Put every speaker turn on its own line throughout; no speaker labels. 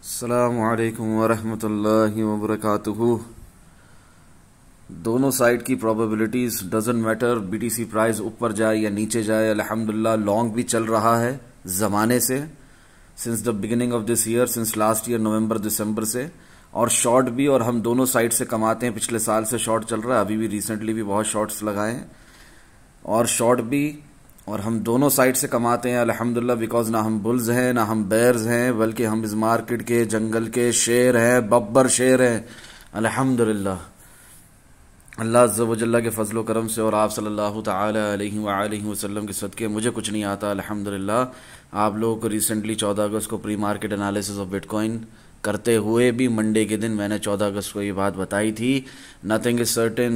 अस्सलामु अलैकुम वरहमतुल्लाहि वबरकातुहू। दोनों साइड की probabilities doesn't matter, BTC price ऊपर जाए या नीचे जाए। अल्हम्दुलिल्लाह लॉन्ग भी चल रहा है ज़माने से, since the beginning of this year, since last year November December से, और शॉर्ट भी। और हम दोनों साइड से कमाते हैं। पिछले साल से शॉर्ट चल रहा है, अभी भी रिसेंटली भी बहुत शॉर्ट्स लगाए हैं और शॉर्ट भी। और हम दोनों साइड से कमाते हैं अल्हम्दुलिल्लाह, बिकॉज ना हम बुल्स हैं ना हम बेयर्स हैं, बल्कि हम इस मार्केट के जंगल के शेर हैं, बब्बर शेर हैं अल्हम्दुलिल्लाह। अल्लाह अज़्ज़ा व जल्ला के फजलो करम से और आप सल्लल्लाहु तआला अलैहि वसल्लम के सदके मुझे कुछ नहीं आता अल्हम्दुलिल्लाह। आप लोगों को रिसेंटली 14 अगस्त को pre market analysis of bitcoin करते हुए भी मंडे के दिन मैंने 14 अगस्त को ये बात बताई थी, nothing is certain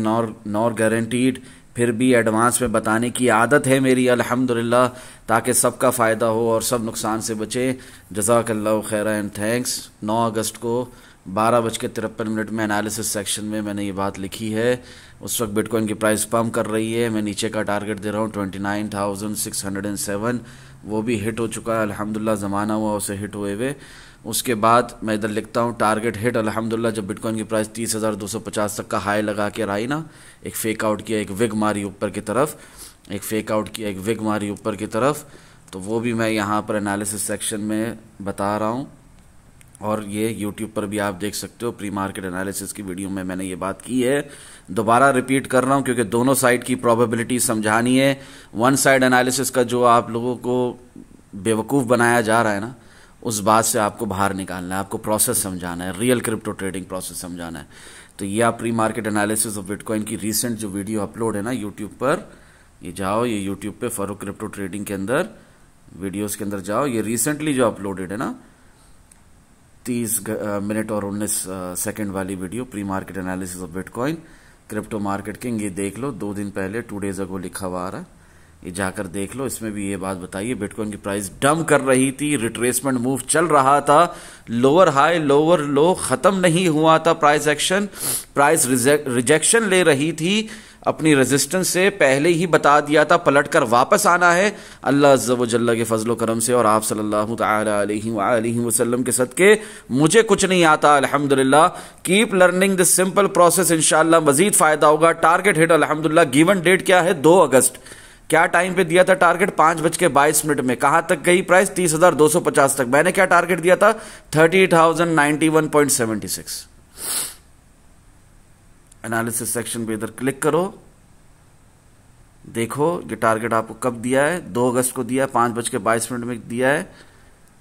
nor guaranteed. फिर भी एडवांस में बताने की आदत है मेरी अल्हम्दुलिल्लाह, ताकि सबका फ़ायदा हो और सब नुकसान से बचे। जज़ाकल्लाहु खैरा एंड थैंक्स। 9 अगस्त को 12:53 में एनालिसिस सेक्शन में मैंने ये बात लिखी है। उस वक्त बिटकॉइन की प्राइस पम्प कर रही है। मैं नीचे का टारगेट दे रहा हूँ 29,607, वो भी हिट हो चुका है अल्हम्दुलिल्लाह, ज़माना हुआ उसे हिट हुए हुए। उसके बाद मैं इधर लिखता हूँ टारगेट हिट अल्हम्दुलिल्लाह, जब बिटकॉइन की प्राइस 30,250 तक का हाई लगा के आई ना, एक फेक आउट किया, एक विग मारी ऊपर की तरफ, एक फेक आउट किया, एक विग मारी ऊपर की तरफ, तो वो भी मैं यहाँ पर एनालिसिस सेक्शन में बता रहा हूँ। और ये यूट्यूब पर भी आप देख सकते हो, प्री मार्केट एनालिसिस की वीडियो में मैंने ये बात की है। दोबारा रिपीट कर रहा हूँ क्योंकि दोनों साइड की प्रोबेबिलिटी समझानी है। वन साइड एनालिसिस का जो आप लोगों को बेवकूफ़ बनाया जा रहा है ना, उस बात से आपको बाहर निकालना है, आपको प्रोसेस समझाना है, रियल क्रिप्टो ट्रेडिंग प्रोसेस समझाना है। तो ये आप pre market analysis of bitcoin की रिसेंट जो वीडियो अपलोड है ना यूट्यूब पर, ये जाओ, ये यूट्यूब पे फरूक क्रिप्टो ट्रेडिंग के अंदर वीडियोस के अंदर जाओ, ये रिसेंटली जो अपलोडेड है ना 30 मिनट और 19 सेकेंड वाली video, pre market analysis of bitcoin crypto market king, ये देख लो। 2 दिन पहले 2 डेज अगो लिखा हुआ आ रहा, ये जाकर देख लो। इसमें भी ये बात बताइए, बिटकॉइन की प्राइस डंप कर रही थी, रिट्रेसमेंट मूव चल रहा था, लोअर हाई लोअर लो खत्म नहीं हुआ था प्राइस एक्शन, प्राइस रिजेक्शन ले रही थी अपनी रेजिस्टेंस से, पहले ही बता दिया था पलटकर वापस आना है अल्लाह अज़्ज़ा व जल्ला के फजलो करम से और आप सल्लल्लाहु तआला अलैहि वसल्लम के सदके मुझे कुछ नहीं आता अल्हम्दुलिल्लाह। Keep learning this simple process, इंशाअल्लाह मजीद फायदा होगा। टारगेट हिट अल्हम्दुलिल्लाह। गिवन डेट क्या है? 2 अगस्त। क्या टाइम पे दिया था टारगेट? 5:22 में। कहां तक गई प्राइस? 30,250 तक। मैंने क्या टारगेट दिया था? 30,091.76। एनालिसिस सेक्शन पे इधर क्लिक करो, देखो ये टारगेट आपको कब दिया है? 2 अगस्त को दिया है, 5:22 में दिया है।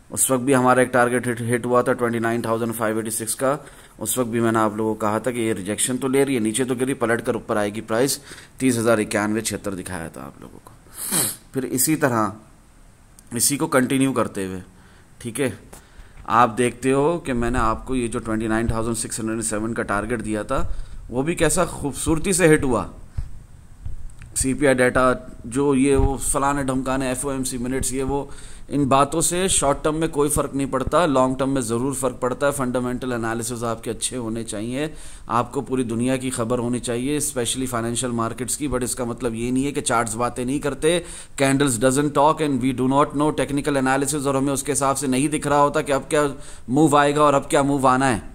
उस वक्त भी हमारा एक टारगेट हिट हुआ था 29,586 का। उस वक्त भी मैंने आप लोगों को कहा था कि ये रिजेक्शन तो ले रही है, नीचे तो गिरी, पलट कर ऊपर आएगी प्राइस। 30,091.76 दिखाया था आप लोगों को। फिर इसी तरह इसी को कंटिन्यू करते हुए, ठीक है, आप देखते हो कि मैंने आपको ये जो 29,607 का टारगेट दिया था, वो भी कैसा खूबसूरती से हिट हुआ। सीपीआई डाटा जो ये वो फलाने ढमकाने एफओएमसी मिनट्स, ये वो, इन बातों से शॉर्ट टर्म में कोई फ़र्क नहीं पड़ता, लॉन्ग टर्म में ज़रूर फ़र्क पड़ता है। फंडामेंटल एनालिसिस आपके अच्छे होने चाहिए, आपको पूरी दुनिया की खबर होनी चाहिए, स्पेशली फाइनेंशियल मार्केट्स की। बट इसका मतलब ये नहीं है कि चार्ट्स बातें नहीं करते, candles doesn't talk and we do not know technical analysis, और हमें उसके हिसाब से नहीं दिख रहा होता कि अब क्या मूव आएगा और अब क्या मूव आना है।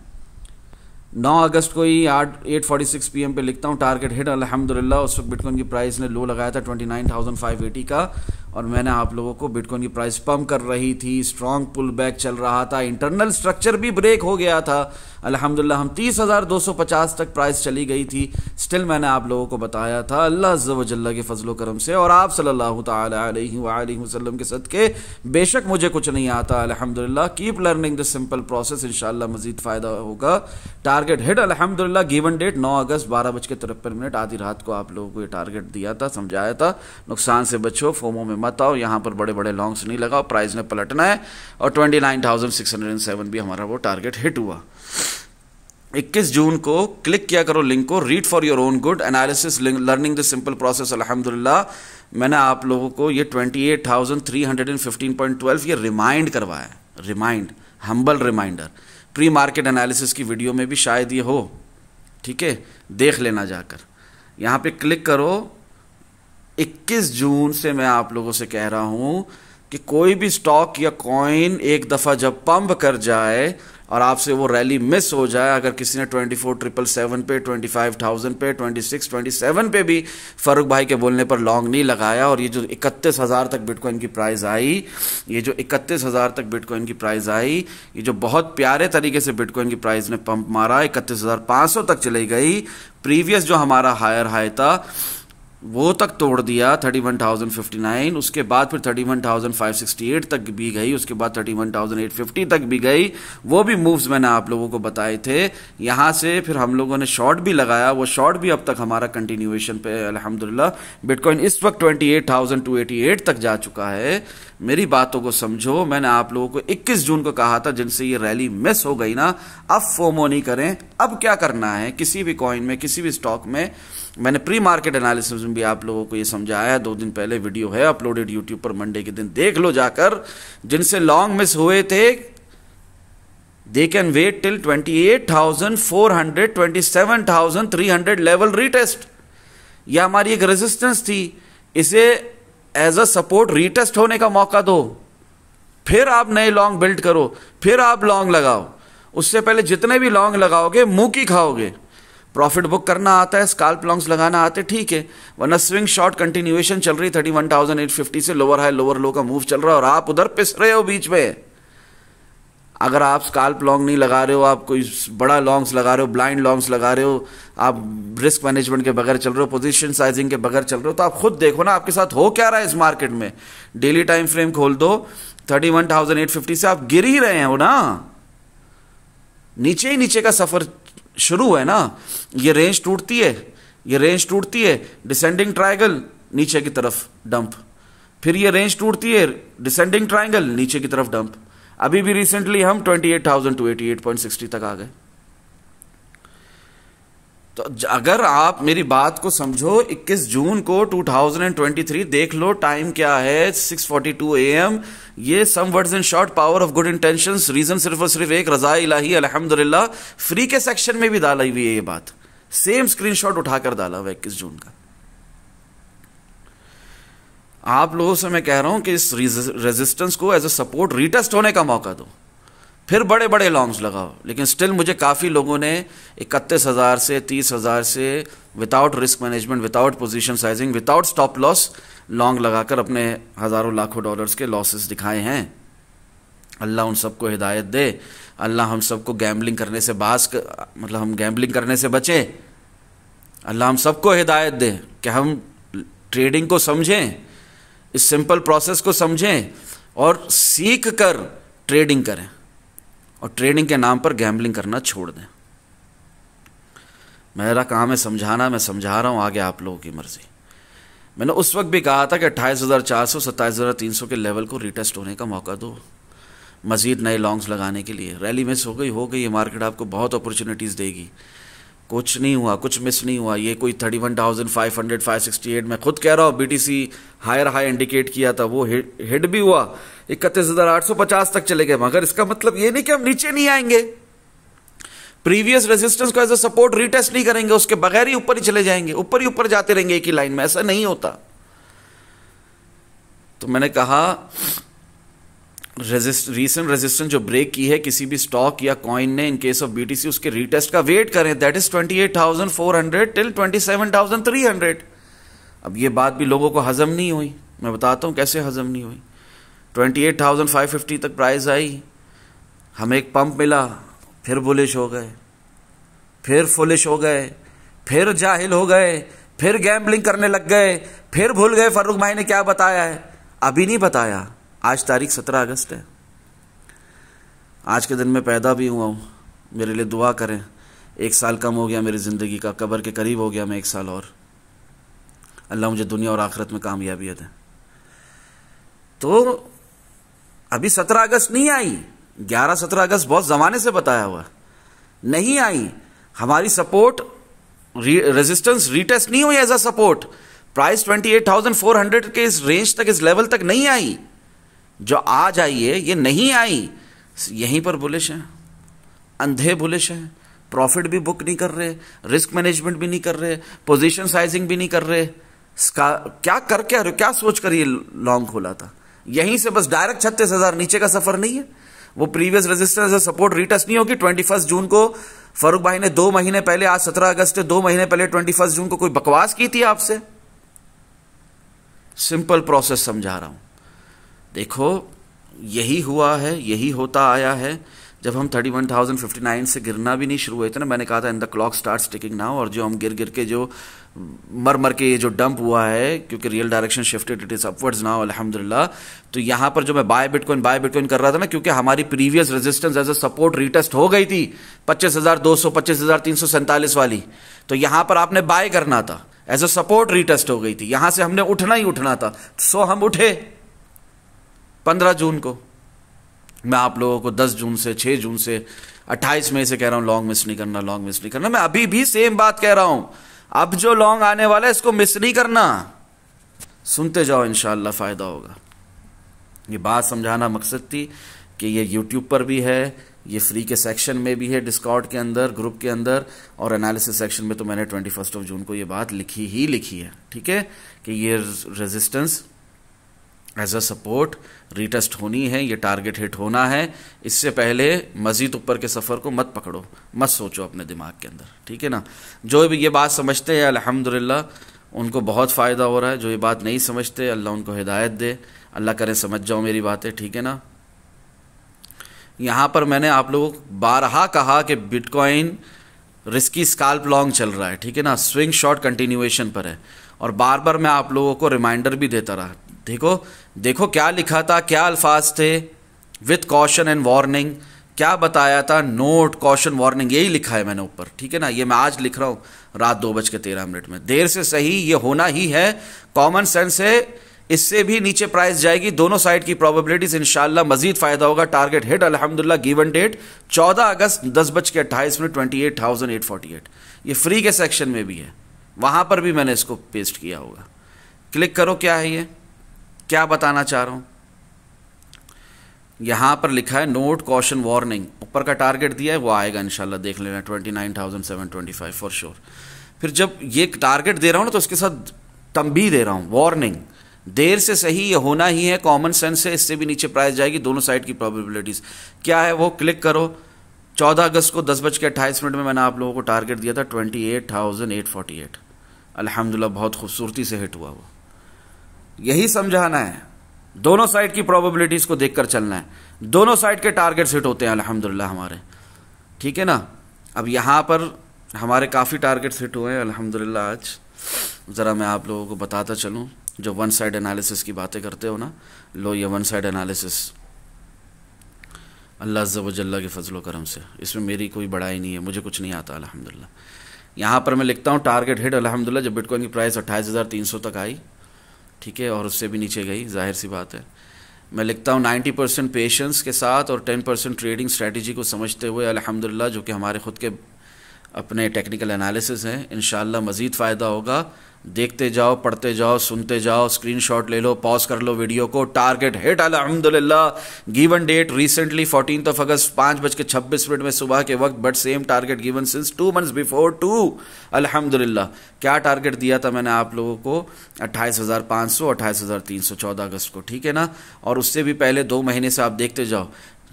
9 अगस्त को ही 8:46 PM पे लिखता हूँ टारगेट हिट अल्हम्दुलिल्लाह। उस वक्त बिटकॉइन की प्राइस ने लो लगाया था 29,580 का, और मैंने आप लोगों को बिटकॉइन की प्राइस पम्प कर रही थी, स्ट्रॉन्ग पुल बैक चल रहा था, इंटरनल स्ट्रक्चर भी ब्रेक हो गया था अल्हम्दुलिल्लाह। हम 30,250 तक प्राइस चली गई थी, स्टिल मैंने आप लोगों को बताया था अल्लाह अज़्ज़ा व जल्ला के फजलो करम से और आप सल्लल्लाहु तआला अलैहि वसल्लम के सदके बेशक मुझे कुछ नहीं आता अल्हम्दुलिल्लाह। Keep learning this simple process, इंशाअल्लाह मजीद फ़ायदा होगा। टारगेट हिट अल्हम्दुलिल्लाह। गिवन डेट 9 अगस्त 12:53, आधी रात को आप लोगों को ये टारगेट दिया था, समझाया था। नुकसान से बचो, फोमो में मत आओ, यहाँ पर बड़े बड़े लॉन्ग्स नहीं लगाओ, प्राइस ने पलटना है। और 29,607 भी हमारा वो टारगेट हिट हुआ। 21 जून को क्लिक किया करो लिंक को, read for your own good, analysis learning this simple process अल्हम्दुलिल्लाह। मैंने आप लोगों को ये 28,315.12 ये रिमाइंड करवाया, remind, humble reminder. Pre market analysis की वीडियो में भी शायद ये हो, ठीक है, देख लेना जाकर। यहाँ पे क्लिक करो। 21 जून से मैं आप लोगों से कह रहा हूँ कि कोई भी स्टॉक या कॉइन एक दफ़ा जब पंप कर जाए, और आपसे वो रैली मिस हो जाए, अगर किसी ने 24,777 पे, 25,000 पे, 26, 27 पे भी फारूक भाई के बोलने पर लॉन्ग नहीं लगाया, और ये जो 31,000 तक बिटकॉइन की प्राइस आई, ये जो 31,000 तक बिटकॉइन की प्राइस आई, ये जो बहुत प्यारे तरीके से बिटकॉइन की प्राइस ने पंप मारा, 31,500 तक चली गई। प्रीवियस जो हमारा हायर हाई था वो तक तोड़ दिया 31,059, उसके बाद फिर 31,568 तक भी गई, उसके बाद 31,850 तक भी गई। वो भी मूव्स मैंने आप लोगों को बताए थे। यहां से फिर हम लोगों ने शॉर्ट भी लगाया, वो शॉर्ट भी अब तक हमारा कंटिन्यूएशन पे अल्हम्दुलिल्लाह। बिटकॉइन इस वक्त 28,288 तक जा चुका है। मेरी बातों को समझो, मैंने आप लोगों को 21 जून को कहा था, जिनसे ये रैली मिस हो गई ना, अब फोमो नहीं करें। अब क्या करना है किसी भी कॉइन में, किसी भी स्टॉक में, मैंने प्री मार्केट एनालिसिस में भी आप लोगों को ये समझाया है, 2 दिन पहले वीडियो है अपलोडेड यूट्यूब पर, मंडे के दिन देख लो जाकर। जिनसे लॉन्ग मिस हुए थे, they can wait till 28,400, 27,300 level retest. यह हमारी एक रेजिस्टेंस थी, इसे एज अ सपोर्ट रीटेस्ट होने का मौका दो, फिर आप नए लॉन्ग बिल्ड करो, फिर आप लॉन्ग लगाओ। उससे पहले जितने भी लॉन्ग लगाओगे मुंह की खाओगे। प्रॉफिट बुक करना आता है, स्काल्प लॉन्ग्स लगाना आते, ठीक है, वरना स्विंग शॉर्ट कंटिन्यूएशन चल रही 31,850 से लोअर हाई लोअर लो का मूव चल रहा है, और आप उधर पिस रहे हो बीच में। अगर आप स्काल्प लॉन्ग नहीं लगा रहे हो, आप कोई बड़ा लॉन्ग्स लगा रहे हो, ब्लाइंड लॉन्ग्स लगा रहे हो, आप रिस्क मैनेजमेंट के बगैर चल रहे हो, पोजीशन साइजिंग के बगैर चल रहे हो, तो आप खुद देखो ना आपके साथ हो क्या रहा है इस मार्केट में। डेली टाइम फ्रेम खोल दो, 31,850 से आप गिर ही रहे हो ना, नीचे ही नीचे का सफर शुरू है ना। ये रेंज टूटती है, ये रेंज टूटती है, डिसेंडिंग ट्रायंगल नीचे की तरफ डंप, फिर ये रेंज टूटती है, डिसेंडिंग ट्रायंगल नीचे की तरफ डंप। अभी भी रिसेंटली हम 28,288.60 तक आ गए। तो अगर आप मेरी बात को समझो, 21 जून को 2023 देख लो, टाइम क्या है, 6:42 AM। ये some words in short, power of good intentions. Reason सिर्फ और सिर्फ एक, रजा इलाही अल्हम्दुलिल्लाह। फ्री के सेक्शन में भी डाला हुई है ये बात, सेम स्क्रीनशॉट उठाकर डाला हुआ 21 जून का। आप लोगों से मैं कह रहा हूं कि इस रेजिस्टेंस को एज अ सपोर्ट रीटेस्ट होने का मौका दो, फिर बड़े बड़े लॉन्ग्स लगाओ। लेकिन स्टिल मुझे काफ़ी लोगों ने 31,000 से 30,000 से without risk management, without position sizing, without stop loss long लगाकर अपने हज़ारों लाखों डॉलर्स के लॉसेस दिखाए हैं। अल्लाह उन सबको हिदायत दे, अल्लाह हम सबको गैम्बलिंग करने से मतलब हम गैम्बलिंग करने से बचें। अल्लाह हम सबको हिदायत दे कि हम ट्रेडिंग को समझें, इस सिंपल प्रोसेस को समझें और सीख कर ट्रेडिंग करें, और ट्रेडिंग के नाम पर गैम्बलिंग करना छोड़ दें। मेरा काम है समझाना, मैं समझा रहा हूं, आगे आप लोगों की मर्जी। मैंने उस वक्त भी कहा था कि 28,400, 27,300 के लेवल को रिटेस्ट होने का मौका दो, मजीद नए लॉन्ग्स लगाने के लिए। रैली मिस हो गई, ये मार्केट आपको बहुत अपॉर्चुनिटीज़ देगी। कुछ नहीं हुआ, कुछ मिस नहीं हुआ। ये कोई 31,500, 568, मैं खुद कह रहा हूँ, बीटीसी हायर हाई इंडिकेट किया था, वो हिट भी हुआ, 31,850 तक चले गए, मगर इसका मतलब ये नहीं कि हम नीचे नहीं आएंगे। प्रीवियस रेजिस्टेंस को एज अ सपोर्ट रीटेस्ट नहीं करेंगे, उसके बगैर ही ऊपर ही चले जाएंगे, ऊपर ही ऊपर जाते रहेंगे एक ही लाइन में, ऐसा नहीं होता। तो मैंने कहा रीसेंट रेजिस्टेंस जो ब्रेक की है किसी भी स्टॉक या कॉइन ने, इन केस ऑफ बीटीसी, उसके रीटेस्ट का वेट करें, दैट इज 28,400 टिल 27,300। अब ये बात भी लोगों को हजम नहीं हुई, मैं बताता हूं कैसे हजम नहीं हुई। 28,550 तक प्राइस आई, हमें एक पंप मिला, फिर बुलिश हो गए, फिर फुलिश हो गए, फिर जाहिल हो गए, फिर गैम्बलिंग करने लग गए, फिर भूल गए फारूक भाई ने क्या बताया है। अभी नहीं बताया, आज तारीख 17 अगस्त है, आज के दिन में पैदा भी हुआ हूँ, मेरे लिए दुआ करें। 1 साल कम हो गया मेरी ज़िंदगी का, कब्र के करीब हो गया मैं 1 साल, और अल्लाह मुझे दुनिया और आखिरत में कामयाबी दे। तो अभी 17 अगस्त नहीं आई, 11-17 अगस्त बहुत ज़माने से बताया हुआ, नहीं आई। हमारी सपोर्ट रेजिस्टेंस रीटेस्ट नहीं हुई एज अ सपोर्ट। प्राइस 28,400 के इस रेंज तक, इस लेवल तक नहीं आई। जो आज आई है ये नहीं आई, यहीं पर बुलिश है, अंधे बुलिश है, प्रॉफिट भी बुक नहीं कर रहे, रिस्क मैनेजमेंट भी नहीं कर रहे, पोजीशन साइजिंग भी नहीं कर रहे। क्या कर क्या सोच कर ये लॉन्ग खोला था? यहीं से बस डायरेक्ट 36,000 नीचे का सफर नहीं है, वो previous resistance as support retest नहीं होगी। 21 जून को फारूक भाई ने 2 महीने पहले, आज 17 अगस्त है, 2 महीने पहले 21 जून को कोई बकवास की थी आपसे? सिंपल प्रोसेस समझा रहा हूं। देखो यही हुआ है, यही होता आया है। जब हम 31,059 से गिरना भी नहीं शुरू हुए थे ना, मैंने कहा था in the clock starts ticking now, और जो हम गिर गिर के जो मर के ये जो डंप हुआ है, क्योंकि real direction shifted, it is upwards now अल्हम्दुलिल्लाह। तो यहां पर जो मैं बाय बिटकॉइन कर रहा था ना, क्योंकि हमारी previous resistance as a support retest हो गई थी 25,200 25,347 वाली, तो यहां पर आपने बाय करना था, एज अ सपोर्ट रीटेस्ट हो गई थी, यहां से हमने उठना ही उठना था। सो हम उठे 15 जून को। मैं आप लोगों को 10 जून से, 6 जून से, 28 मई से कह रहा हूं लॉन्ग मिस नहीं करना, लॉन्ग मिस नहीं करना। मैं अभी भी सेम बात कह रहा हूं, अब जो लॉन्ग आने वाला है इसको मिस नहीं करना, सुनते जाओ, इंशाअल्लाह फायदा होगा। ये बात समझाना मकसद थी कि ये यूट्यूब पर भी है, ये फ्री के सेक्शन में भी है, डिस्कॉर्ड के अंदर, ग्रुप के अंदर, और एनालिसिस सेक्शन में तो मैंने 21 जून को ये बात लिखी है, ठीक है, कि ये resistance as a support retest होनी है, ये टारगेट हिट होना है। इससे पहले मजीद ऊपर के सफ़र को मत पकड़ो, मत सोचो अपने दिमाग के अंदर, ठीक है ना। जो भी ये बात समझते हैं अल्हम्दुलिल्लाह उनको बहुत फ़ायदा हो रहा है, जो ये बात नहीं समझते अल्लाह उनको हिदायत दे, अल्लाह करे समझ जाओ मेरी बातें, ठीक है ना। यहाँ पर मैंने आप लोगों को बारहा कहा कि बिटकॉइन रिस्की स्काल्प लॉन्ग चल रहा है, ठीक है ना, स्विंग शॉर्ट कंटिन्यूएशन पर है, और बार बार मैं आप लोगों को रिमाइंडर भी देता रहा। देखो क्या लिखा था, क्या अल्फाज थे, विथ कॉशन एंड वार्निंग, क्या बताया था, नोट कॉशन वार्निंग, यही लिखा है मैंने ऊपर, ठीक है ना। ये मैं आज लिख रहा हूँ रात 2:13 में, देर से सही ये होना ही है, कॉमन सेंस है, इससे भी नीचे प्राइस जाएगी, दोनों साइड की प्रोबेबिलिटीज, इंशाल्लाह मजीद फायदा होगा। टारगेट हिट अल्हम्दुलिल्लाह, गिवन डेट 14 अगस्त 10:28 में 28,848। ये फ्री के सेक्शन में भी है, वहां पर भी मैंने इसको पेस्ट किया होगा, क्लिक करो। क्या है ये, क्या बताना चाह रहा हूं, यहां पर लिखा है नोट कॉशन वार्निंग, ऊपर का टारगेट दिया है, वो आएगा इंशाल्लाह, देख लेना 29,725 फॉर श्योर। फिर जब ये टारगेट दे रहा हूं ना, तो उसके साथ तंबीह दे रहा हूं, वार्निंग, देर से सही ये होना ही है, कॉमन सेंस से, इससे भी नीचे प्राइस जाएगी, दोनों साइड की प्रोबेबिलिटीज क्या है वो क्लिक करो। 14 अगस्त को 10:28 में मैंने आप लोगों को टारगेट दिया था 28,848, अल्हम्दुलिल्लाह बहुत खूबसूरती से हिट हुआ। वो यही समझाना है, दोनों साइड की प्रोबेबिलिटीज को देखकर चलना है, दोनों साइड के टारगेट्स हिट होते हैं अल्हम्दुलिल्लाह हमारे, ठीक है ना। अब यहां पर हमारे काफ़ी टारगेट्स हिट हुए हैं अल्हम्दुलिल्लाह। आज ज़रा मैं आप लोगों को बताता चलूँ, जो वन साइड एनालिसिस की बातें करते हो ना, लो ये वन साइड एनालिसिस अल्लाह अज़्ज़ा व जल्ला के फजलो करम से, इसमें मेरी कोई बड़ाई नहीं है, मुझे कुछ नहीं आता अल्हम्दुलिल्लाह। यहाँ पर मैं लिखता हूँ टारगेट हिट अल्हम्दुलिल्लाह, जब बिटकॉइन की प्राइस 28,300 तक आई, ठीक है, और उससे भी नीचे गई, जाहिर सी बात है। मैं लिखता हूँ 90% पेशेंस के साथ और 10% ट्रेडिंग स्ट्रेटजी को समझते हुए अल्हम्दुलिल्लाह, जो कि हमारे ख़ुद के अपने टेक्निकल एनालिसिस हैं, इंशाअल्लाह मज़ीद फ़ायदा होगा। देखते जाओ, पढ़ते जाओ, सुनते जाओ, स्क्रीनशॉट ले लो, पॉज कर लो वीडियो को। टारगेट हिट अल्हम्दुलिल्लाह, गिवन डेट रिसेंटली 14 अगस्त 5:26 में सुबह के वक्त, but same target given since 2 months before too, अल्हम्दुलिल्लाह। क्या टारगेट दिया था मैंने आप लोगों को, 28,500, 28,300 14 अगस्त को, ठीक है ना। और उससे भी पहले 2 महीने से आप देखते जाओ,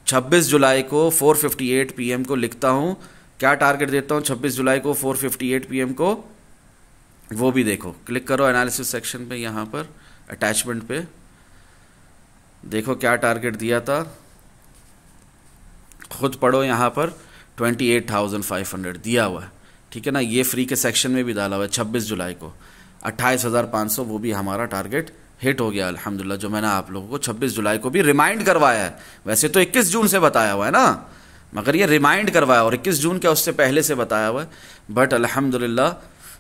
26 जुलाई को 4:58 PM को लिखता हूं, क्या टारगेट देता हूं 26 जुलाई को 4:58 PM को, वो भी देखो, क्लिक करो एनालिसिस सेक्शन पे, यहां पर अटैचमेंट पे देखो क्या टारगेट दिया था, खुद पढ़ो, यहां पर 28,500 दिया हुआ है, ठीक है ना। ये फ्री के सेक्शन में भी डाला हुआ है 26 जुलाई को 28,500, वो भी हमारा टारगेट हिट हो गया अल्हम्दुलिल्लाह, जो मैंने आप लोगों को 26 जुलाई को भी रिमाइंड करवाया है। वैसे तो 21 जून से बताया हुआ है ना, मगर ये रिमाइंड करवाया, और 21 जून क्या उससे पहले से बताया हुआ है, बट अल्हम्दुलिल्लाह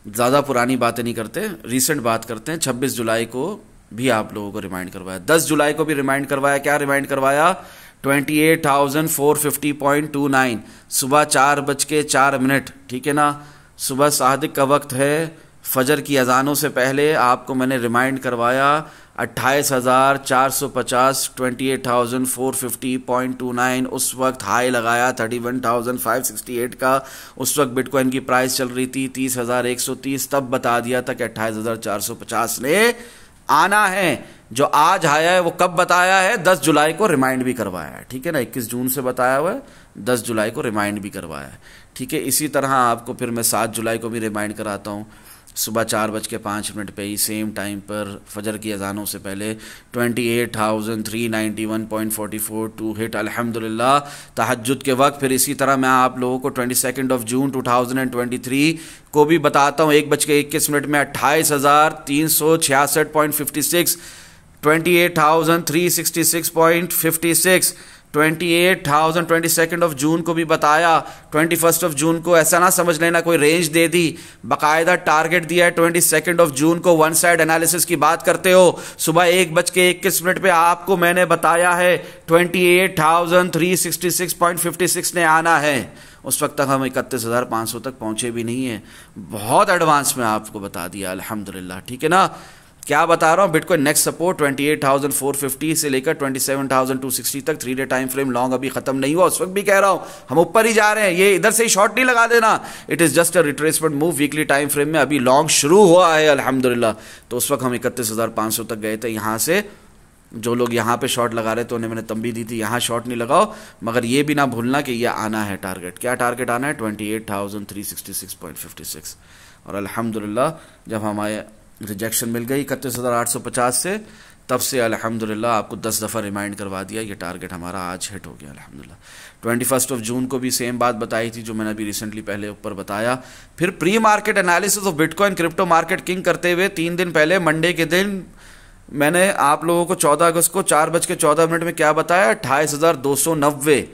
ज़्यादा पुरानी बातें नहीं करते, रीसेंट बात करते हैं। 26 जुलाई को भी आप लोगों को रिमाइंड करवाया, 10 जुलाई को भी रिमाइंड करवाया। क्या रिमाइंड करवाया, 28,450.29 सुबह 4:04, ठीक है ना। सुबह सादिक का वक्त है, फजर की अजानों से पहले आपको मैंने रिमाइंड करवाया 28,450, 28,450.29, उस वक्त हाई लगाया 31,568 का, उस वक्त बिटकॉइन की प्राइस चल रही थी 30,130, तब बता दिया था कि 28,450 ने आना है। जो आज आया है वो कब बताया है? 10 जुलाई को रिमाइंड भी करवाया है, ठीक है ना। 21 जून से बताया हुआ है, 10 जुलाई को रिमाइंड भी करवाया है, ठीक है। इसी तरह आपको फिर मैं 7 जुलाई को भी रिमाइंड कराता हूँ, सुबह 4:05 पे ही सेम टाइम पर फजर की अजानों से पहले 28,391.44 टू हिट अल्हम्दुलिल्लाह तहज्जुद के वक्त। फिर इसी तरह मैं आप लोगों को 22 जून 2023 को भी बताता हूँ 1:21 में 28,366.56, 28,366.56, 22 जून को भी बताया, 21 जून को। ऐसा ना समझ लेना कोई रेंज दे दी, बाकायदा टारगेट दिया है 22 जून को। वन साइड एनालिसिस की बात करते हो, सुबह 1:21 पे आपको मैंने बताया है 28,366.56 ने आना है। उस वक्त तक हम 31,500 तक पहुंचे भी नहीं है, बहुत एडवांस में आपको बता दिया अल्हम्दुलिल्लाह, ठीक है ना। क्या बता रहा हूं, बिटकॉइन नेक्स्ट सपोर्ट 28,450 से लेकर 27,260 तक 3 डे टाइम फ्रेम लॉन्ग अभी खत्म नहीं हुआ। उस वक्त भी कह रहा हूं हम ऊपर ही जा रहे हैं, ये इधर से ही शॉर्ट नहीं लगा देना, it is just a retracement move. Weekly time frame में अभी लॉन्ग शुरू हुआ है अल्हम्दुलिल्लाह। तो उस वक्त हम 31,500 तक गए थे। यहां से जो लोग यहाँ पे शॉर्ट लगा रहे थे उन्हें मैंने तंबी दी थी, यहाँ शॉर्ट नहीं लगाओ, मगर ये भी ना भूलना कि ये आना है टारगेट। क्या टारगेट आना है? 28,366.56। और अल्हम्दुलिल्लाह जब हमारे रिजेक्शन मिल गई 31,850 से, तब से अल्हम्दुलिल्लाह आपको 10 दफ़ा रिमाइंड करवा दिया, ये टारगेट हमारा आज हिट हो गया अल्हम्दुलिल्लाह। 21 जून को भी सेम बात बताई थी जो मैंने अभी रिसेंटली पहले ऊपर बताया। फिर pre market analysis of bitcoin crypto market king करते हुए 3 दिन पहले मंडे के दिन मैंने आप लोगों को 14 अगस्त को 4:14 में क्या बताया? 28,290।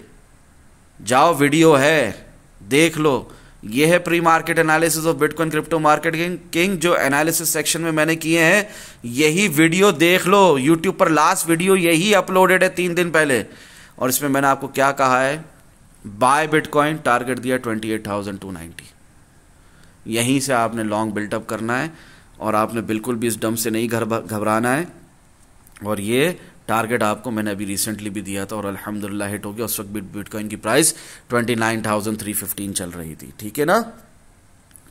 जाओ वीडियो है देख लो, ये है pre market analysis of bitcoin crypto market king जो एनालिसिस सेक्शन में मैंने किए हैं, यही वीडियो देख लो यूट्यूब पर। लास्ट वीडियो यही अपलोडेड है 3 दिन पहले, और इसमें मैंने आपको क्या कहा है? बाय बिटकॉइन, टारगेट दिया 28,290। यहीं से आपने लॉन्ग बिल्टअप करना है और आपने बिल्कुल भी इस डम से नहीं घबराना है। और ये टारगेट आपको मैंने अभी रिसेंटली भी दिया था और अल्हम्दुलिल्लाह हिट हो गया। उस वक्त बिटकॉइन की प्राइस 29,315 चल रही थी, ठीक है ना।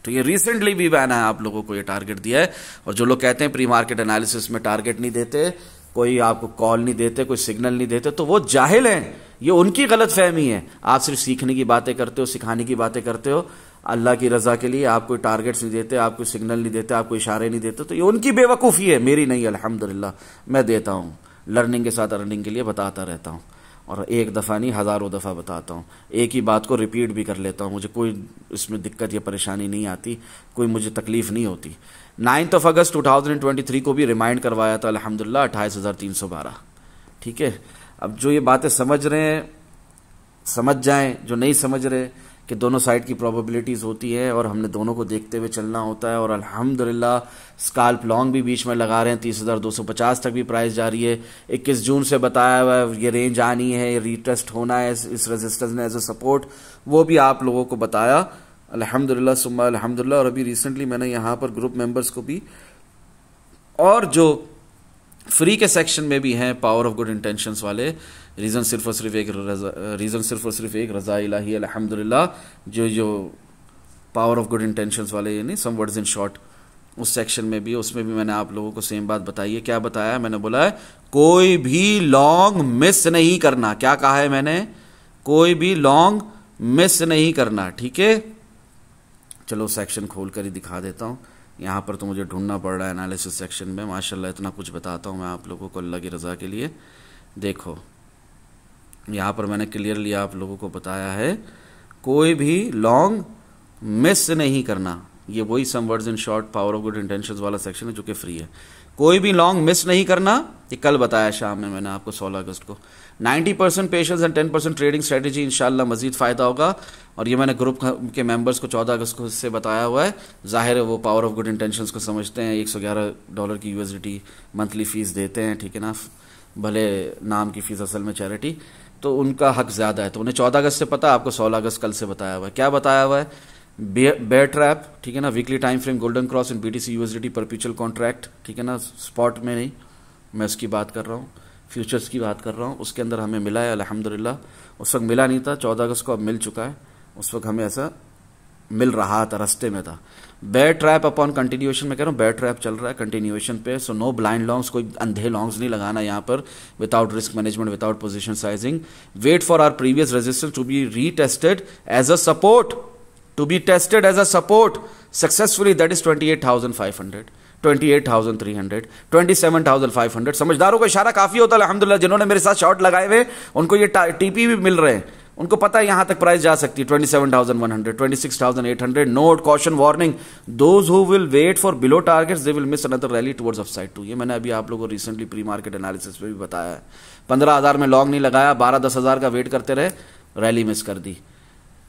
तो ये रिसेंटली भी मैंने आप लोगों को ये टारगेट दिया है। और जो लोग कहते हैं प्री मार्केट एनालिसिस में टारगेट नहीं देते, कोई आपको कॉल नहीं देते, कोई सिग्नल नहीं देते, तो वो जाहिल हैं, ये उनकी गलत फहमी है। आप सिर्फ सीखने की बातें करते हो, सिखाने की बातें करते हो, अल्लाह की रजा के लिए आप कोई टारगेट्स नहीं देते, आप कोई सिग्नल नहीं देते, आप कोई इशारे नहीं देते, तो ये उनकी बेवकूफ़ी है, मेरी नहीं। अल्हम्दुलिल्लाह मैं देता हूँ, लर्निंग के साथ अर्निंग के लिए बताता रहता हूँ, और एक दफ़ा नहीं हज़ारों दफ़ा बताता हूँ। एक ही बात को रिपीट भी कर लेता हूँ, मुझे कोई इसमें दिक्कत या परेशानी नहीं आती, कोई मुझे तकलीफ़ नहीं होती। 9 अगस्त 2023 को भी रिमाइंड करवाया था अल्हम्दुलिल्लाह 28,312, ठीक है। अब जो ये बातें समझ रहे हैं समझ जाएं, जो नहीं समझ रहे कि दोनों साइड की प्रोबेबिलिटीज़ होती है और हमने दोनों को देखते हुए चलना होता है। और अल्हम्दुलिल्लाह स्काल्प लॉन्ग भी बीच में लगा रहे हैं, 30,250 तक भी प्राइस जा रही है। 21 जून से बताया हुआ है ये रेंज आनी है, ये रीटेस्ट होना है, इस रेजिस्टेंस ने एज अ सपोर्ट, वो भी आप लोगों को बताया अल्हम्दुलिल्लाह सुम्मा अल्हम्दुलिल्लाह। और अभी रिसेंटली मैंने यहाँ पर ग्रुप मेंबर्स को भी, और जो फ्री के सेक्शन में भी हैं पावर ऑफ गुड इंटेंशंस वाले, रीज़न सिर्फ और सिर्फ एक रज़ा इलाही अल्हम्दुलिल्लाह, जो पावर ऑफ गुड इंटेंशंस वाले, यानी सम वर्ड्स इन शॉर्ट, उस सेक्शन में भी, उसमें भी मैंने आप लोगों को सेम बात बताई है। क्या बताया है? मैंने बोला है कोई भी लॉन्ग मिस नहीं करना। क्या कहा है मैंने? कोई भी लॉन्ग मिस नहीं करना, ठीक है। चलो सेक्शन खोल कर ही दिखा देता हूँ, यहाँ पर तो मुझे ढूंढना पड़ रहा है एनालिसिस सेक्शन में। माशाल्लाह इतना कुछ बताता हूँ मैं आप लोगों को अल्लाह की रज़ा के लिए। देखो यहाँ पर मैंने क्लियरली आप लोगों को बताया है कोई भी लॉन्ग मिस नहीं करना। ये वही some words in short power of good intentions वाला सेक्शन है जो कि फ्री है। कोई भी लॉन्ग मिस नहीं करना, ये कल बताया शाम में मैंने आपको 16 अगस्त को। 90% पेशेंस एंड 10% ट्रेडिंग स्ट्रेटेजी, इंशाल्लाह मजीद फ़ायदा होगा। और ये मैंने ग्रुप के मेंबर्स को 14 अगस्त को इससे बताया हुआ है। जाहिर है वो पावर ऑफ गुड इंटेंशंस को समझते हैं, $111 की USDT मंथली फ़ीस देते हैं, ठीक है ना, भले नाम की फ़ीस असल में चैरिटी, तो उनका हक ज़्यादा है। तो उन्हें 14 अगस्त से पता, आपको 16 अगस्त कल से बताया हुआ है। क्या बताया हुआ है? बेयर ट्रैप, ठीक है ना, weekly time frame golden cross in BTC USDT perpetual contract, ठीक है ना, स्पॉट में नहीं, मैं उसकी बात कर रहा हूँ, फ्यूचर्स की बात कर रहा हूँ। उसके अंदर हमें मिला है अल्हम्दुलिल्लाह। उस वक्त मिला नहीं था, 14 अगस्त को अब मिल चुका है। उस वक्त हमें ऐसा मिल रहा था, रास्ते में था। बेयर ट्रैप अपॉन कंटिन्यूएशन, मैं कह रहा हूँ बेयर ट्रैप चल रहा है कंटिन्यूएशन पे, सो नो ब्लाइंड लॉन्ग्स, कोई अंधे लॉन्ग्स नहीं लगाना यहाँ पर, without risk management, without position sizing. Wait for our previous resistance to be retested as a support, to be tested as a support successfully, that is 28,500, 28,300, 27,500। समझदारों का इशारा काफी होता है अल्हम्दुलिल्लाह। जिन्होंने मेरे साथ शॉर्ट लगाए हुए उनको ये टीपी भी मिल रहे हैं, उनको पता है यहां तक प्राइस जा सकती है 27,100, 26,800। Note caution warning, those who will wait for below targets they will miss another rally towards upside too. ये मैंने अभी आप लोगों को रिसेंटली प्री मार्केट एनालिसिस में भी बताया है। 15,000 में लॉन्ग नहीं लगाया, 12-10,000 का वेट करते रहे, रैली मिस कर दी।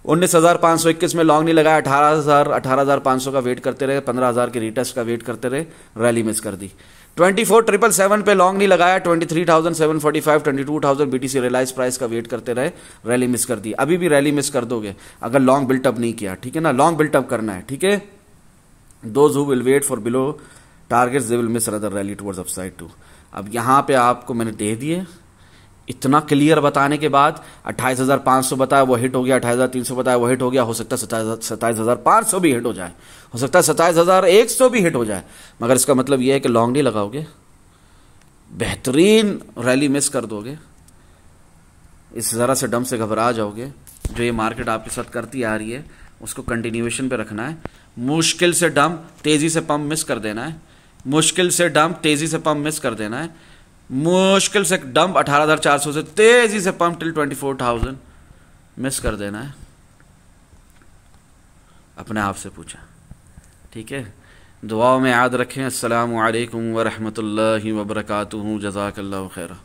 19,521 में लॉन्ग नहीं लगाया, 18,500 का वेट करते रहे, 15,000 के रीटेस्ट का वेट करते रहे, रैली मिस कर दी। 24,777 पे लॉन्ग नहीं लगाया, 23,745, 22,000 बीटीसी रियलाइज प्राइस का वेट करते रहे, रैली मिस कर दी। अभी भी रैली मिस कर दोगे अगर लॉन्ग बिल्टअप नहीं किया, ठीक है ना, लॉन्ग बिल्टअप करना है, ठीक है। Those who will wait for below targets they will miss another rally towards upside too. अब यहां पे आपको मैंने दे दिए, इतना क्लियर बताने के बाद 28,500 बताया वो हिट हो गया, 28,300 बताया वो हिट हो गया, हो सकता है 27,500 भी हिट हो जाए, हो सकता है 27,100 भी हिट हो जाए, मगर इसका मतलब यह है कि लॉन्ग नहीं लगाओगे, बेहतरीन रैली मिस कर दोगे, इस जरा से डम से घबरा जाओगे। जो ये मार्केट आपके साथ करती आ रही है उसको कंटिन्यूएशन पे रखना है। मुश्किल से डम तेजी से पंप मिस कर देना है, मुश्किल से डम तेजी से पंप मिस कर देना है, मुश्किल से डंप 18,400 से तेजी से पंप टिल 24,000 मिस कर देना है। अपने आप से पूछा, ठीक है। दुआओं में याद रखें। अस्सलामु अलैकुम व रहमतुल्लाहि व बरकातुहू। जज़ाकल्लाहु खैरा।